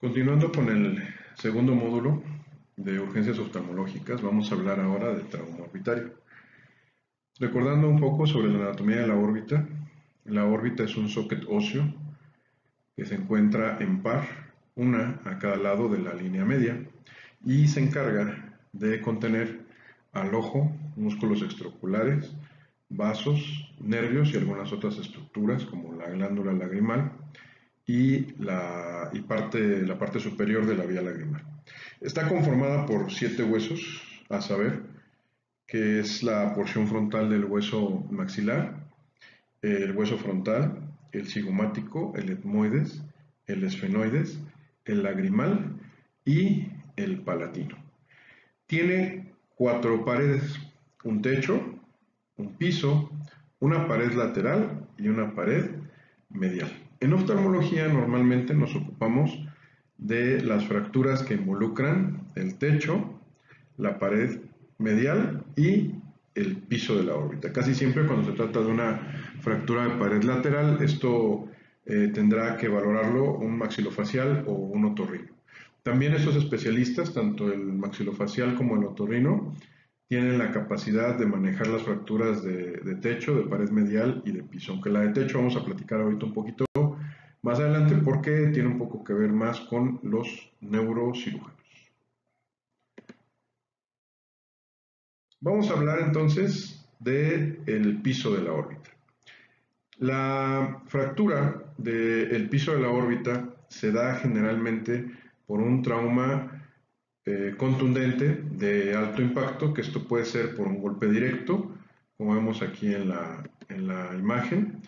Continuando con el segundo módulo de urgencias oftalmológicas, vamos a hablar ahora de trauma orbitario. Recordando un poco sobre la anatomía de la órbita es un socket óseo que se encuentra en par, una a cada lado de la línea media, y se encarga de contener al ojo, músculos extraoculares, vasos, nervios y algunas otras estructuras como la glándula lagrimal y la parte superior de la vía lagrimal. Está conformada por 7 huesos, a saber, que es la porción frontal del hueso maxilar, el hueso frontal, el cigomático, el etmoides, el esfenoides, el lagrimal y el palatino. Tiene 4 paredes, un techo, un piso, una pared lateral y una pared medial. En oftalmología normalmente nos ocupamos de las fracturas que involucran el techo, la pared medial y el piso de la órbita. Casi siempre cuando se trata de una fractura de pared lateral, esto tendrá que valorarlo un maxilofacial o un otorrino. También estos especialistas, tanto el maxilofacial como el otorrino, tienen la capacidad de manejar las fracturas de techo, de pared medial y de piso. Aunque la de techo vamos a platicar ahorita un poquito más adelante porque tiene un poco que ver más con los neurocirujanos. Vamos a hablar entonces del piso de la órbita. La fractura del piso de la órbita se da generalmente por un trauma contundente de alto impacto, que esto puede ser por un golpe directo, como vemos aquí en la imagen,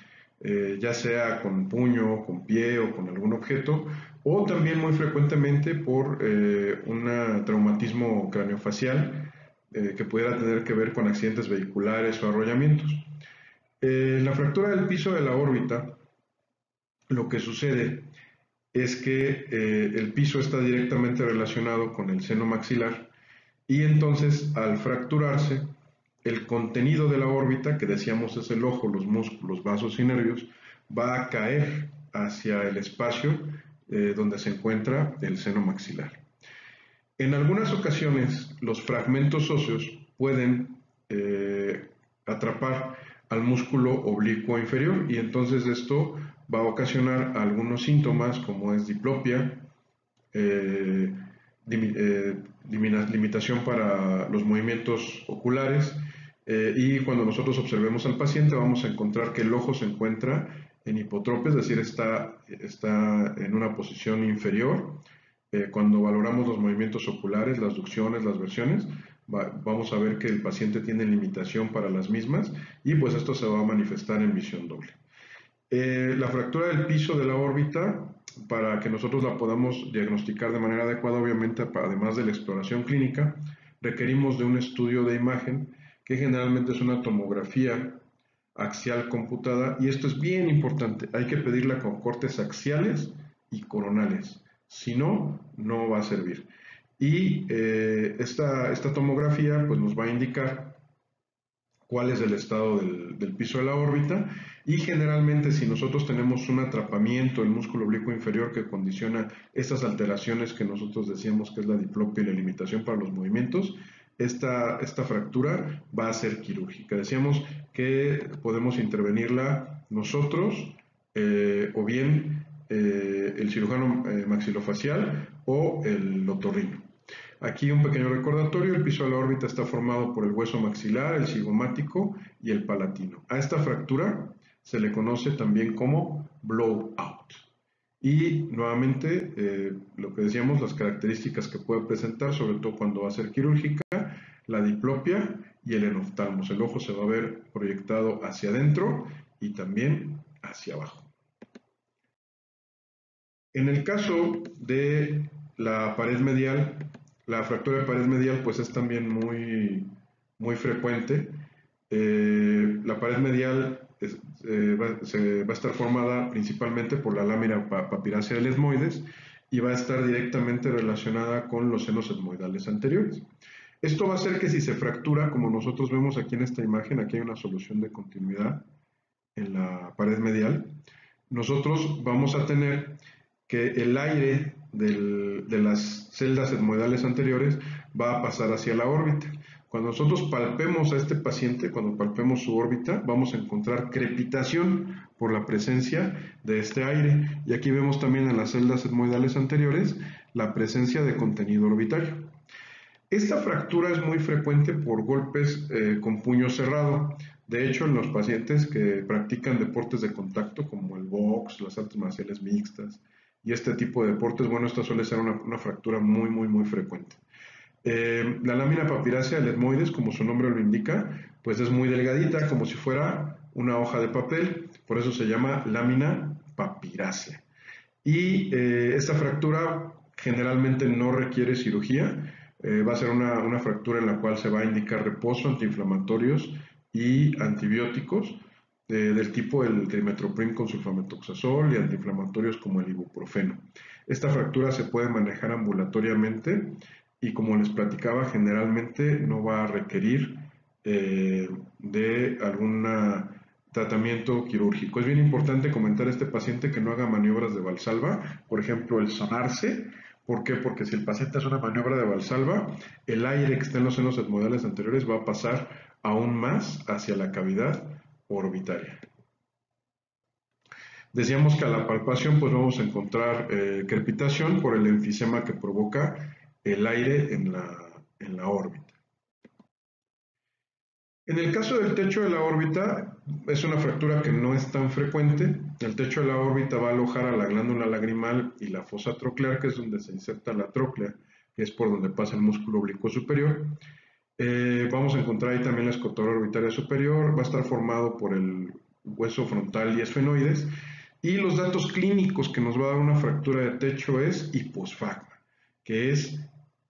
ya sea con puño, con pie o con algún objeto, o también muy frecuentemente por un traumatismo craneofacial que pudiera tener que ver con accidentes vehiculares o arrollamientos. La fractura del piso de la órbita, lo que sucede es que el piso está directamente relacionado con el seno maxilar y entonces al fracturarse el contenido de la órbita, que decíamos es el ojo, los músculos, vasos y nervios, va a caer hacia el espacio donde se encuentra el seno maxilar. En algunas ocasiones los fragmentos óseos pueden atrapar al músculo oblicuo inferior y entonces esto va a ocasionar algunos síntomas como es diplopia, limitación para los movimientos oculares y cuando nosotros observemos al paciente vamos a encontrar que el ojo se encuentra en hipotropia, es decir, está en una posición inferior. Cuando valoramos los movimientos oculares, las ducciones, las versiones, vamos a ver que el paciente tiene limitación para las mismas y pues esto se va a manifestar en visión doble. La fractura del piso de la órbita, para que nosotros la podamos diagnosticar de manera adecuada, obviamente, además de la exploración clínica, requerimos de un estudio de imagen que generalmente es una tomografía axial computada y esto es bien importante, hay que pedirla con cortes axiales y coronales, si no, no va a servir. Y esta tomografía pues, nos va a indicar cuál es el estado del piso de la órbita y generalmente si nosotros tenemos un atrapamiento del músculo oblicuo inferior que condiciona estas alteraciones que nosotros decíamos que es la diplopia y la limitación para los movimientos, esta fractura va a ser quirúrgica. Decíamos que podemos intervenirla nosotros o bien el cirujano maxilofacial o el otorrino. Aquí un pequeño recordatorio, el piso de la órbita está formado por el hueso maxilar, el cigomático y el palatino. A esta fractura se le conoce también como blowout. Y nuevamente, lo que decíamos, las características que puede presentar, sobre todo cuando va a ser quirúrgica, la diplopia y el enoftalmos. El ojo se va a ver proyectado hacia adentro y también hacia abajo. En el caso de la pared medial, la fractura de pared medial pues es también muy frecuente. La pared medial va a estar formada principalmente por la lámina papirácea del etmoides y va a estar directamente relacionada con los senos etmoidales anteriores. Esto va a hacer que si se fractura, como nosotros vemos aquí en esta imagen, aquí hay una solución de continuidad en la pared medial, nosotros vamos a tener que el aire de las celdas etmoidales anteriores va a pasar hacia la órbita. Cuando nosotros palpemos a este paciente, cuando palpemos su órbita, vamos a encontrar crepitación por la presencia de este aire. Y aquí vemos también en las celdas etmoidales anteriores la presencia de contenido orbitario. Esta fractura es muy frecuente por golpes con puño cerrado. De hecho, en los pacientes que practican deportes de contacto como el box, las artes marciales mixtas y este tipo de deportes, bueno, esta suele ser una fractura muy frecuente. La lámina papirácea del etmoides, como su nombre lo indica, pues es muy delgadita, como si fuera una hoja de papel, por eso se llama lámina papirácea. Y esta fractura generalmente no requiere cirugía, va a ser una fractura en la cual se va a indicar reposo, antiinflamatorios y antibióticos del tipo el trimestoprim con sulfamethoxazol y antiinflamatorios como el ibuprofeno. Esta fractura se puede manejar ambulatoriamente y, como les platicaba, generalmente no va a requerir de algún tratamiento quirúrgico. Es bien importante comentar a este paciente que no haga maniobras de Valsalva, por ejemplo, el sonarse. ¿Por qué? Porque si el paciente hace una maniobra de Valsalva, el aire que está en los senos etmoidales anteriores va a pasar aún más hacia la cavidad orbitaria. Decíamos que a la palpación pues vamos a encontrar crepitación por el enfisema que provoca el aire en la órbita. En el caso del techo de la órbita, es una fractura que no es tan frecuente. El techo de la órbita va a alojar a la glándula lagrimal y la fosa troclear, que es donde se inserta la tróclea, que es por donde pasa el músculo oblicuo superior. Vamos a encontrar ahí también la escotora orbitaria superior, va a estar formado por el hueso frontal y esfenoides. Y los datos clínicos que nos va a dar una fractura de techo es hiposfagma, que es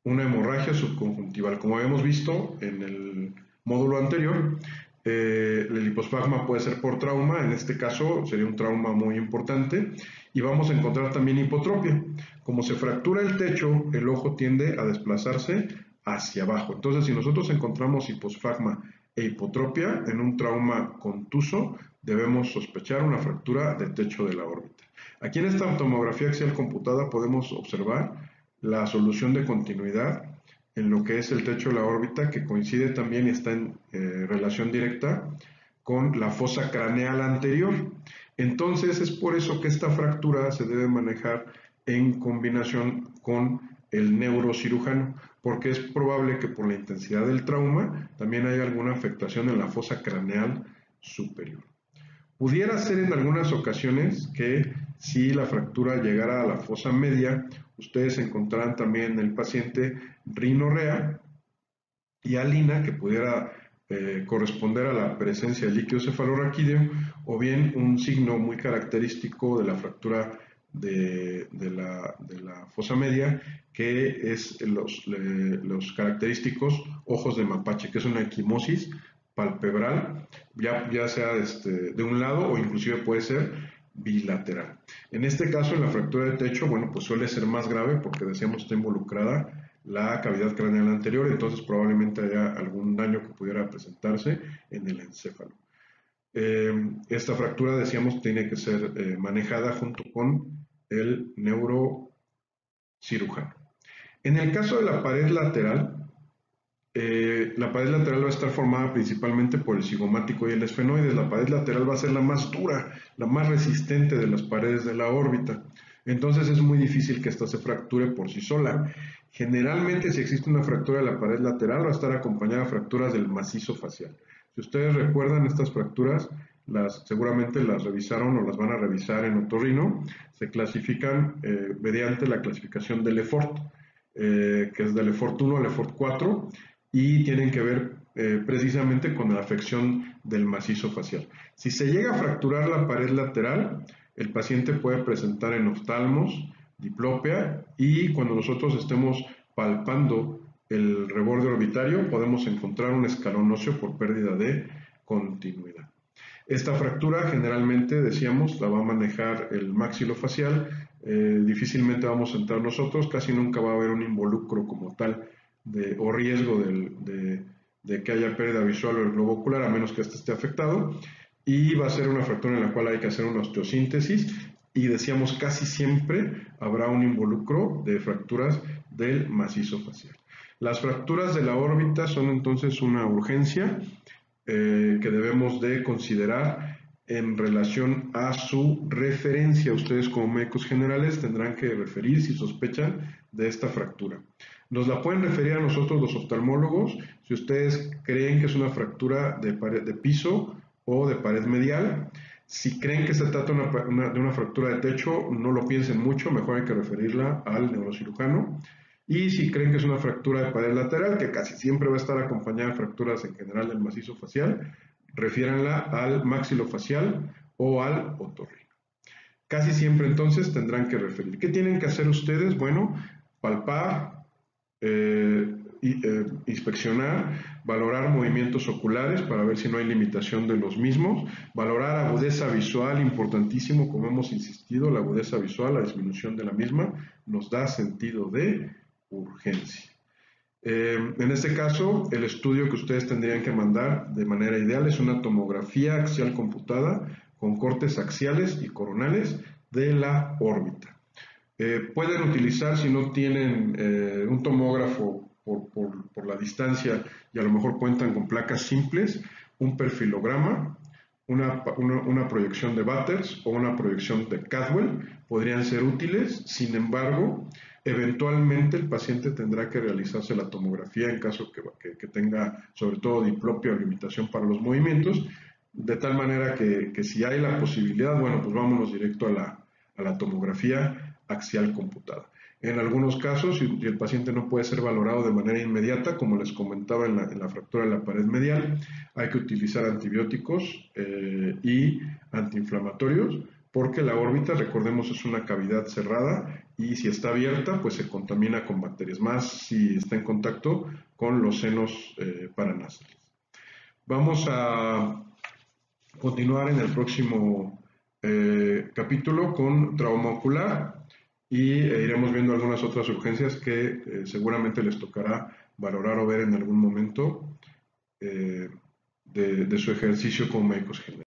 una hemorragia subconjuntival. Como habíamos visto en el módulo anterior, el hiposfagma puede ser por trauma, en este caso sería un trauma muy importante, y vamos a encontrar también hipotropia. Como se fractura el techo, el ojo tiende a desplazarse hacia abajo. Entonces, si nosotros encontramos hiposfagma e hipotropia en un trauma contuso, debemos sospechar una fractura del techo de la órbita. Aquí en esta tomografía axial computada podemos observar la solución de continuidad en lo que es el techo de la órbita, que coincide también y está en relación directa con la fosa craneal anterior. Entonces es por eso que esta fractura se debe manejar en combinación con el neurocirujano, porque es probable que por la intensidad del trauma también haya alguna afectación en la fosa craneal superior. Pudiera ser en algunas ocasiones que si la fractura llegara a la fosa media, ustedes encontrarán también en el paciente rinorrea y alina, que pudiera corresponder a la presencia de líquido cefalorraquídeo, o bien un signo muy característico de la fractura de la fosa media, que es los característicos ojos de mapache, que es una equimosis palpebral, ya sea de un lado o inclusive puede ser bilateral. En este caso, en la fractura de techo, bueno, pues suele ser más grave porque decíamos está involucrada la cavidad craneal anterior, entonces probablemente haya algún daño que pudiera presentarse en el encéfalo. Esta fractura, decíamos, tiene que ser manejada junto con el neurocirujano. En el caso de la pared lateral va a estar formada principalmente por el cigomático y el esfenoides. La pared lateral va a ser la más dura, la más resistente de las paredes de la órbita. Entonces es muy difícil que esta se fracture por sí sola. Generalmente, si existe una fractura de la pared lateral, va a estar acompañada de fracturas del macizo facial. Si ustedes recuerdan estas fracturas, seguramente las revisaron o las van a revisar en otorrino. Se clasifican mediante la clasificación de Lefort, que es de Lefort 1 a Lefort 4, y tienen que ver precisamente con la afección del macizo facial. Si se llega a fracturar la pared lateral, el paciente puede presentar enoftalmos, diplopia, y cuando nosotros estemos palpando el reborde orbitario podemos encontrar un escalón óseo por pérdida de continuidad. Esta fractura generalmente, decíamos, la va a manejar el maxilofacial. Difícilmente vamos a entrar nosotros, casi nunca va a haber un involucro como tal o riesgo de que haya pérdida visual o el globo ocular, a menos que este esté afectado. y va a ser una fractura en la cual hay que hacer una osteosíntesis, y decíamos casi siempre habrá un involucro de fracturas del macizo facial. Las fracturas de la órbita son entonces una urgencia que debemos de considerar en relación a su referencia. Ustedes como médicos generales tendrán que referir si sospechan de esta fractura. Nos la pueden referir a nosotros los oftalmólogos si ustedes creen que es una fractura de piso o de pared medial. Si creen que se trata de una fractura de techo, no lo piensen mucho, mejor hay que referirla al neurocirujano. Y si creen que es una fractura de pared lateral, que casi siempre va a estar acompañada de fracturas en general del macizo facial, refiéranla al maxilofacial o al otorrino. Casi siempre entonces tendrán que referir. ¿Qué tienen que hacer ustedes? Bueno, palpar, inspeccionar, valorar movimientos oculares para ver si no hay limitación de los mismos, valorar agudeza visual, importantísimo, como hemos insistido, la agudeza visual, la disminución de la misma, nos da sentido de urgencia. En este caso, el estudio que ustedes tendrían que mandar de manera ideal es una tomografía axial computada con cortes axiales y coronales de la órbita. Pueden utilizar, si no tienen un tomógrafo por la distancia y a lo mejor cuentan con placas simples, un perfilograma, una proyección de Batters o una proyección de Cadwell podrían ser útiles. Sin embargo, eventualmente el paciente tendrá que realizarse la tomografía en caso que tenga sobre todo diplopia o limitación para los movimientos, de tal manera que si hay la posibilidad, bueno, pues vámonos directo a la tomografía axial computada. En algunos casos, si el paciente no puede ser valorado de manera inmediata, como les comentaba en la fractura de la pared medial, hay que utilizar antibióticos y antiinflamatorios, porque la órbita, recordemos, es una cavidad cerrada y si está abierta, pues se contamina con bacterias, más si está en contacto con los senos paranasales. Vamos a continuar en el próximo capítulo con trauma ocular y iremos viendo algunas otras urgencias que seguramente les tocará valorar o ver en algún momento de su ejercicio como médicos generales.